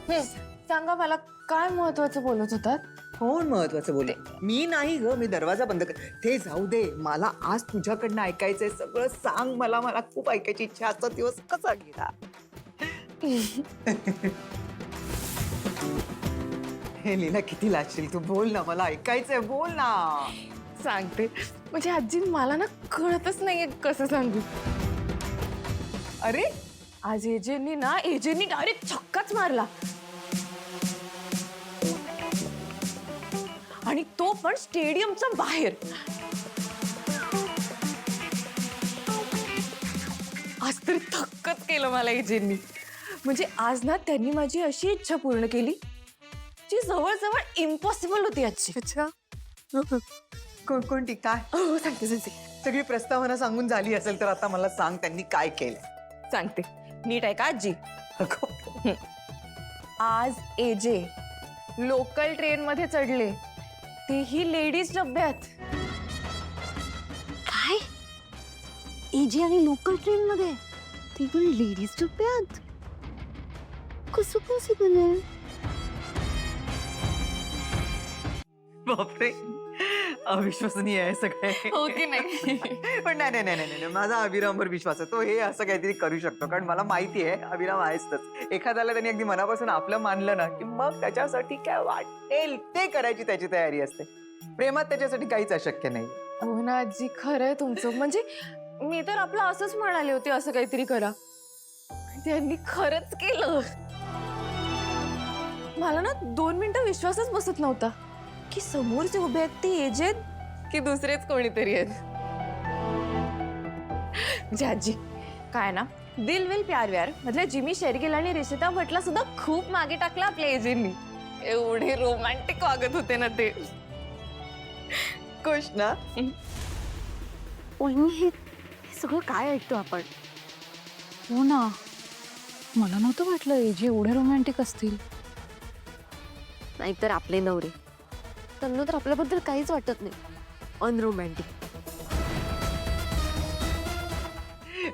सांगा मला काय महत्वाचं बोलत होतात? कोण महत्वाचं बोले? मी नाही ग, मी दरवाजा बंद कर. ते जाऊ दे, मला आज तुझ्याकडनं ऐकायचंय सगळं. सांग मला, मला खूप ऐकायची इच्छा. आजचा दिवस कसा गेला? हे लीना, किती लाजशील तू? बोल ना, मला ऐकायचंय, बोल ना. सांगते. म्हणजे आजी मला ना कळतच नाहीये कसं सांगू. अरे आज एजेंनी डायरेक्ट छक्काच मारला आणि तो पण स्टेडियमच्या बाहेर. आज तरी थक्कच केलं मला एजेंनी. म्हणजे आज ना त्यांनी माझी अशी इच्छा पूर्ण केली जी जवळजवळ इम्पॉसिबल होती आजची. अच्छा, कोणती काय? हो सांगते सांगते सगळी प्रस्तावना सांगून झाली असेल तर आता मला सांग, त्यांनी काय केलं? सांगते. नीट आहे का आजी? अगं, आज एजे लोकल ट्रेन मध्ये चढले, तेही लेडीज डब्यात. काय? एजे आणि लोकल ट्रेन मध्ये, ते पण लेडीज डब्यात? कसं पॉसिबल आहे? बापरे, अविश्वसनीय आहे सगळे. हो की नाही? पण नाही नाही नाही नाही नाही, माझा अभिरामवर विश्वास आहे. तो हे असं काहीतरी करू शकतो, कारण मला माहिती आहे अभिराम आहेच. एखाद्याला त्यांनी अगदी मनापासून आपलं मानलं ना, की मग त्याच्यासाठी काय वाटेल ते करायची त्याची तयारी असते. प्रेमात त्याच्यासाठी काहीच अशक्य नाही. हो ना आजी, खरंय तुमचं. म्हणजे मी तर आपलं असंच म्हणाले होते, असं काहीतरी करा. त्यांनी खरंच केलं. मला ना 2 मिनिटं विश्वासच बसत नव्हता की समोर जे उभे आहेत ते एजेत की दुसरेच कोणीतरी आहेत. म्हणजे आजी काय ना, दिल विल प्यार व्यार मधल्या जिमी शेरगिल आणि रिषिता भटला सुद्धा खूप मागे टाकला आपल्या एजेंनी. एवढे रोमॅन्टिक वागत होते ना ते. खुश ना? वहिनी, हे सगळं काय ऐकतो आपण? हो ना, मला नव्हतं वाटलं एजे एवढे रोमॅन्टिक असतील. नाहीतर आपले नवरे, त्यांना तर आपल्याबद्दल काहीच वाटत नाही. अनरोमॅन्टिक.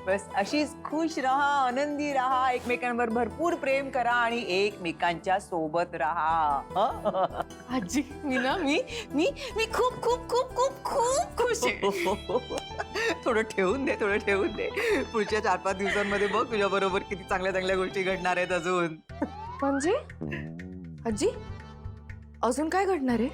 बस अशीच खुश राहा, आनंदी राहा, एकमेकांवर भरपूर प्रेम करा आणि एकमेकांच्या सोबत राहा. हं? आजी मी ना मी मी मी खूप खूप खूप खूप खूप खुश आहे. थोडं ठेवून दे, थोडं ठेवून दे. पुढच्या 4-5 दिवसांमध्ये बघ तुझ्या बरोबर किती चांगल्या चांगल्या गोष्टी घडणार आहेत अजून. म्हणजे आजी अजून काय घडणार आहे?